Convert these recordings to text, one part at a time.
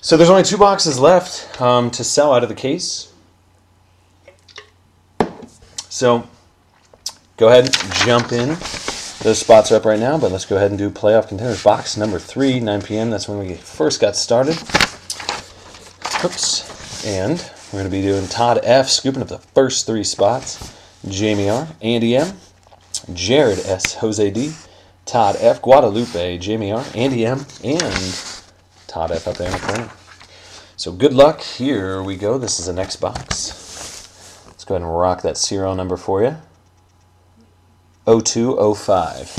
So there's only 2 boxes left to sell out of the case. So go ahead and jump in. Those spots are up right now, but let's go ahead and do Playoff Contenders box number 3, 9 p.m. That's when we first got started. Oops. And we're going to be doing Todd F. scooping up the first 3 spots. Jamie R., Andy M., Jared S., Jose D., Todd F., Guadalupe, Jamie R., Andy M., and Todd F. up there in the corner. So good luck. Here we go. This is the next box. Let's go ahead and rock that serial number for you. 0205.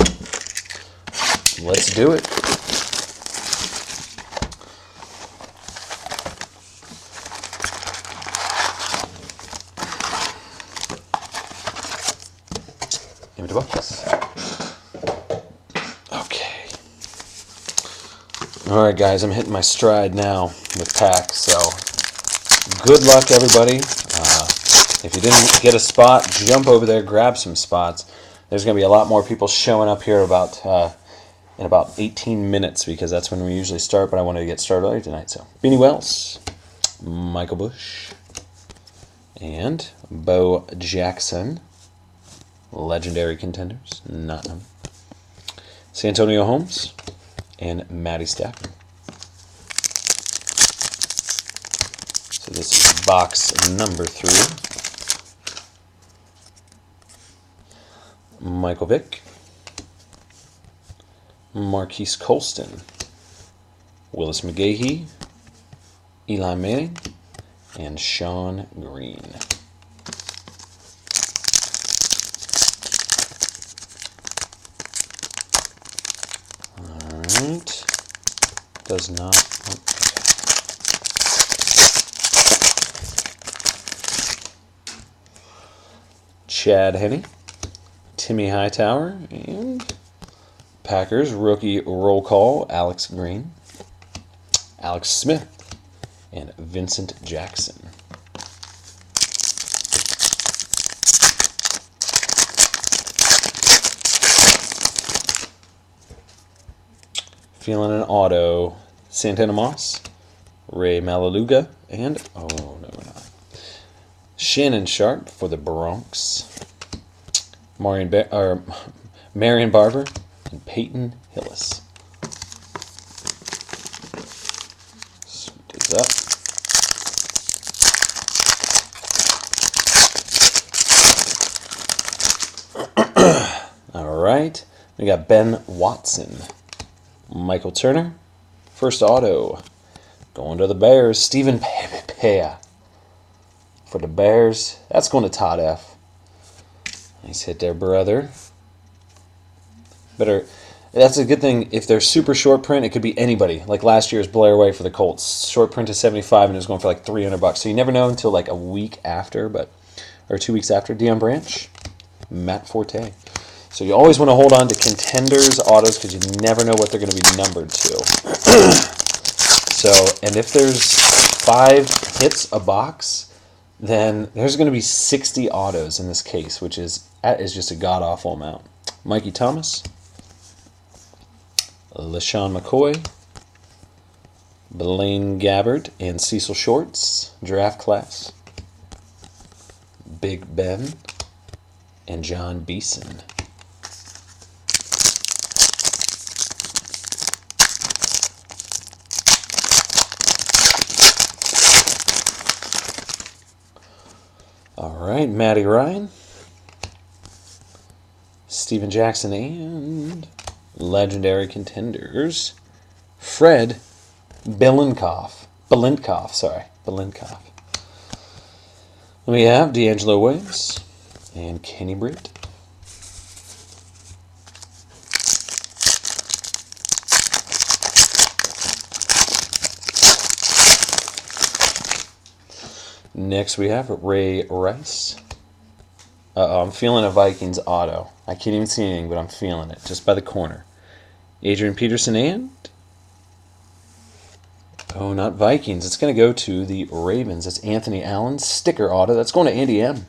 Let's do it. Give me the box. Okay. All right, guys, I'm hitting my stride now with packs, so good luck, everybody. If you didn't get a spot, jump over there, grab some spots. There's going to be a lot more people showing up here in about 18 minutes because that's when we usually start, but I wanted to get started early tonight. So, Beanie Wells, Michael Bush, and Bo Jackson, legendary contenders, not numbered. Santonio Holmes, and Matty Stafford. So this is box number 3. Michael Vick, Marquise Colston, Willis McGahee, Eli Manning, and Sean Green. All right. Does not. Chad Henne, Timmy Hightower, and Packers rookie roll call, Alex Green, Alex Smith, and Vincent Jackson. Feeling an auto, Santana Moss, Ray Malaluga, and, oh, no, we're not. Shannon Sharp for the Bronx. Marion Barber and Peyton Hillis. Sweep this up. All right. We got Ben Watson. Michael Turner. First auto. Going to the Bears. Stephen Pea. For the Bears. That's going to Todd F. Nice hit there, brother. That's a good thing. If they're super short print, it could be anybody. Like last year's Blair Way for the Colts. Short print to 75 and it was going for like $300. So you never know until like a week after, or 2 weeks after. Deion Branch, Matt Forte. So you always want to hold on to Contenders autos because you never know what they're going to be numbered to. So, and if there's 5 hits a box, then there's going to be 60 autos in this case, that is just a god-awful amount. Mikey Thomas, LaShawn McCoy, Blaine Gabbert, and Cecil Shorts, draft class. Big Ben, and John Beeson. All right, Matty Ryan, Steven Jackson, and legendary contenders, Fred Belinkoff. We have D'Angelo Williams and Kenny Britt. Next we have Ray Rice. I'm feeling a Vikings auto. I can't even see anything, but I'm feeling it just by the corner. Adrian Peterson and... oh, not Vikings. It's going to go to the Ravens. It's Anthony Allen. Sticker auto. That's going to Andy M.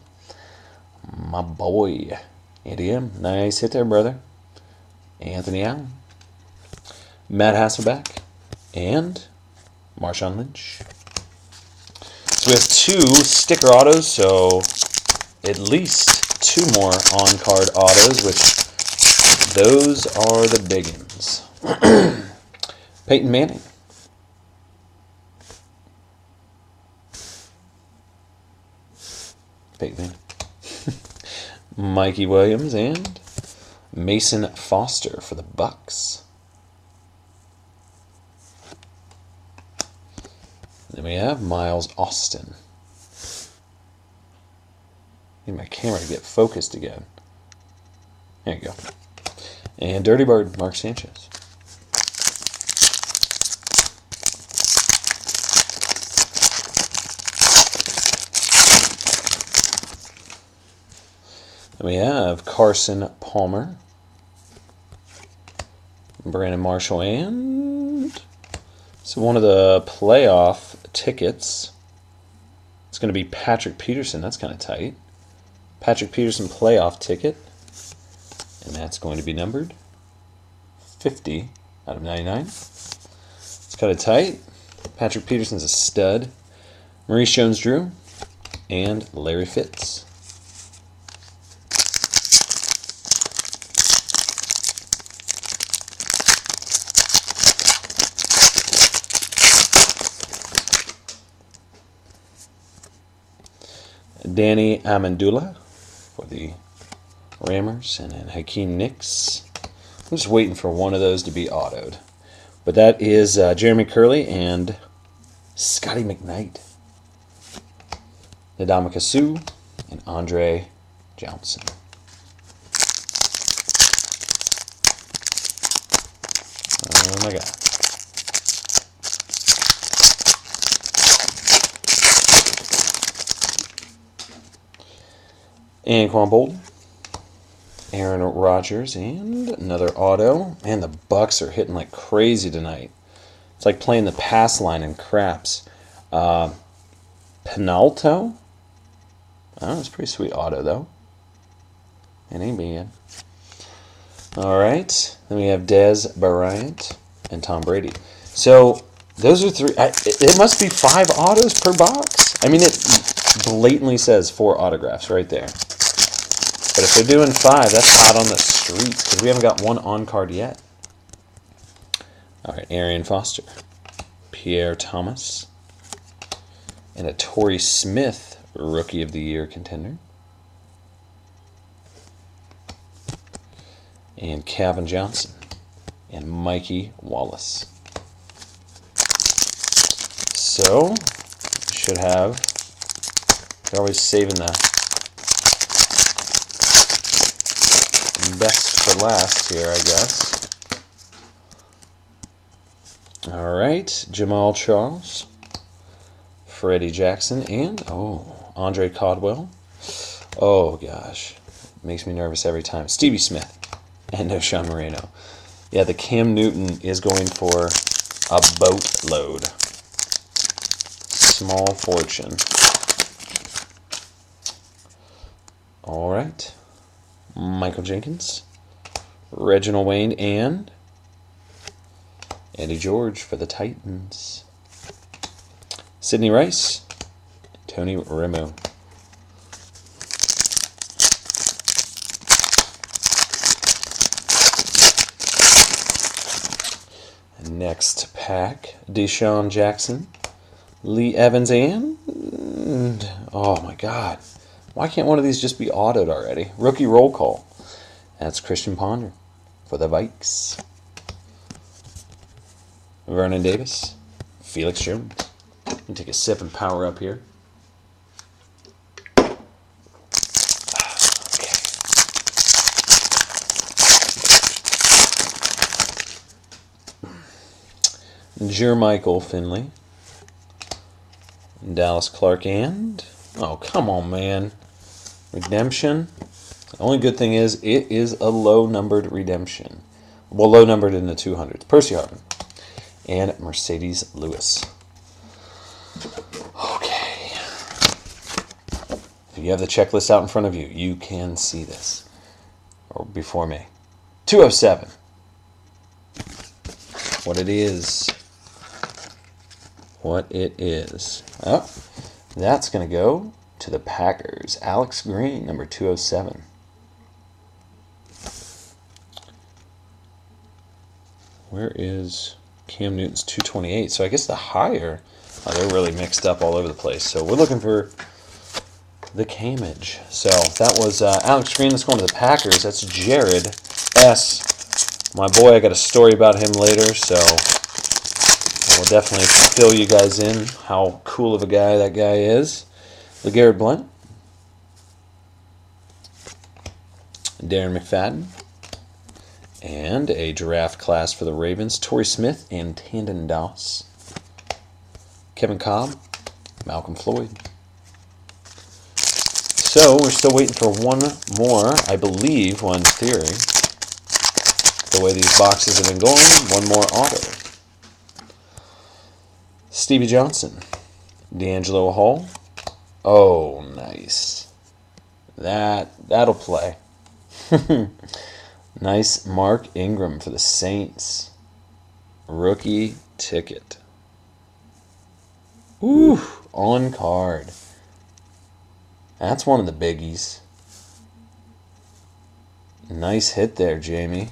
My boy. Andy M. Nice hit there, brother. Anthony Allen. Matt Hasselbeck. And Marshawn Lynch. So we have 2 sticker autos, so at least 2 more on-card autos, which those are the big ones. Peyton Manning. Peyton Manning. Mikey Williams and Mason Foster for the Bucks. Then we have Miles Austin. Need my camera to get focused again. There you go. And Dirty Bird, Mark Sanchez. Then we have Carson Palmer, Brandon Marshall, and so one of the playoff tickets. It's going to be Patrick Peterson. That's kind of tight. Patrick Peterson playoff ticket. And that's going to be numbered 50 out of 99. It's kind of tight. Patrick Peterson's a stud. Maurice Jones-Drew and Larry Fitz. Danny Amendola for the Rammers, and then Hakeem Nicks. I'm just waiting for one of those to be autoed. But that is Jeremy Curley and Scotty McKnight. Ndamukong Suh and Andre Johnson. Oh my God. Anquan Bolden, Aaron Rodgers, and another auto. Man, the Bucks are hitting like crazy tonight. It's like playing the pass line in craps. Penalto. Oh, it's a pretty sweet auto, though. It ain't bad. All right. Then we have Dez Bryant and Tom Brady. So those are 3. It must be 5 autos per box. I mean, it blatantly says 4 autographs right there. But if they're doing 5, that's hot on the streets because we haven't got one on card yet. All right, Arian Foster, Pierre Thomas, and a Torrey Smith Rookie of the Year contender. And Calvin Johnson and Mikey Wallace. So, should have, they're always saving the best for last here, I guess. All right, Jamal Charles, Freddie Jackson, and, Andre Caldwell. Oh, gosh. Makes me nervous every time. Stevie Smith and O'Shawn Moreno. Yeah, the Cam Newton is going for a boatload. Small fortune. All right. Michael Jenkins, Reginald Wayne, and Eddie George for the Titans. Sidney Rice, Tony Remo. Next pack, Deshaun Jackson, Lee Evans, and oh my God, why can't one of these just be autoed already? Rookie roll call. That's Christian Ponder for the Vikes. Vernon Davis, Felix Jones. Let me take a sip and power up here. Jermichael Finley, Dallas Clark, and oh, come on, man. Redemption. The only good thing is it is a low-numbered redemption. Well, low-numbered in the 200s. Percy Harvin and Mercedes Lewis. Okay. If you have the checklist out in front of you, you can see this. Or before me. 207. What it is. what it is. Oh, that's going to go to the Packers. Alex Green, number 207. Where is Cam Newton's 228? So I guess the higher, they're really mixed up all over the place. So we're looking for the Camage. So that was Alex Green. Let's go into the Packers. That's Jared S. My boy, I got a story about him later, so I will definitely fill you guys in how cool of a guy that guy is. LeGarrette Blount, Darren McFadden, and a draft class for the Ravens, Torrey Smith and Tandon Doss, Kevin Cobb, Malcolm Floyd. So we're still waiting for one more, I believe, well, in theory, the way these boxes have been going, one more auto. Stevie Johnson, D'Angelo Hall. Oh, nice. That'll play. Nice Mark Ingram for the Saints. Rookie ticket. Ooh, on card. That's one of the biggies. Nice hit there, Jamie.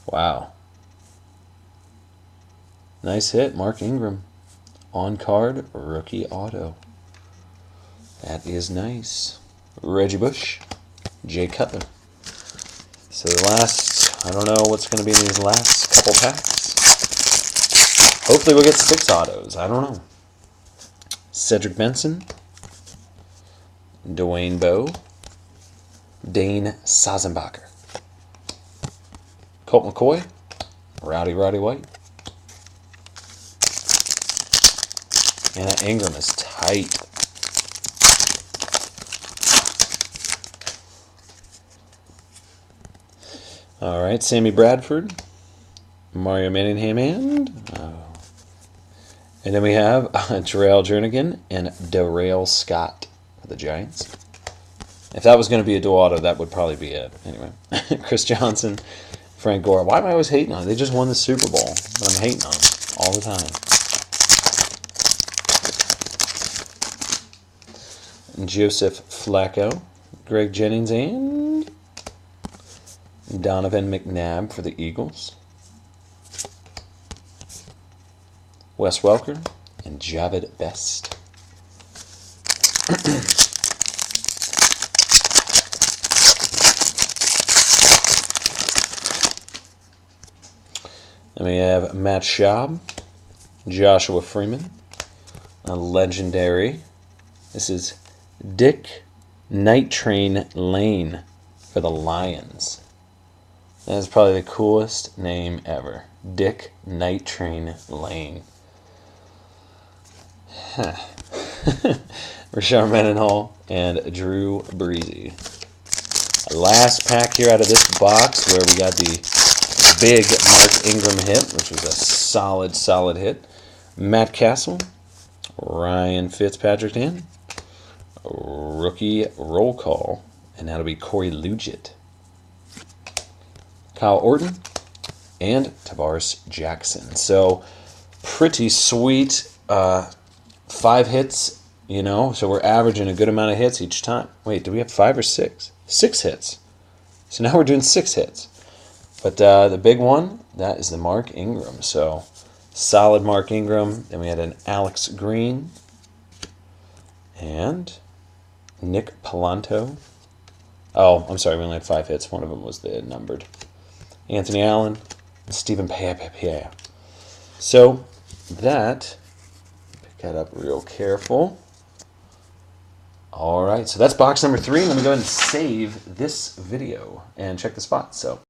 Wow. Nice hit, Mark Ingram. On card, rookie auto. That is nice. Reggie Bush, Jay Cutler. So the last, I don't know what's going to be in these last couple packs. Hopefully we'll get 6 autos. I don't know. Cedric Benson, Dwayne Bowe, Dane Sazenbacher, Colt McCoy, Roddy White. And that Ingram is tight. All right, Sammy Bradford, Mario Manningham, and then we have Terrell Jernigan and Darrell Scott for the Giants. If that was going to be a dual auto, that would probably be it. Anyway, Chris Johnson, Frank Gore. Why am I always hating on them? They just won the Super Bowl, but I'm hating on them all the time. Joseph Flacco, Greg Jennings, and Donovan McNabb for the Eagles. Wes Welker and Javid Best. Then we have Matt Schaub, Joshua Freeman, a legendary. This is Dick Night Train Lane for the Lions. That is probably the coolest name ever. Dick Night Train Lane. Huh. Rashawn Mendenhall and Drew Breezy. Last pack here out of this box where we got the big Mark Ingram hit, which was a solid hit. Matt Castle, Ryan Fitzpatrick, and rookie roll call, and that'll be Corey Lugitt, Kyle Orton, and Tavares Jackson. So pretty sweet 5 hits, you know, so we're averaging a good amount of hits each time. Wait, do we have 5 or 6? 6 hits. So now we're doing 6 hits. But the big one, that is the Mark Ingram. So solid Mark Ingram. Then we had an Alex Green and Nick Polanco. Oh, I'm sorry, we only had 5 hits. One of them was the numbered. Anthony Allen, and Stephen Pea. So that, pick that up real careful. All right, so that's box number 3. Let me go ahead and save this video and check the spots. So.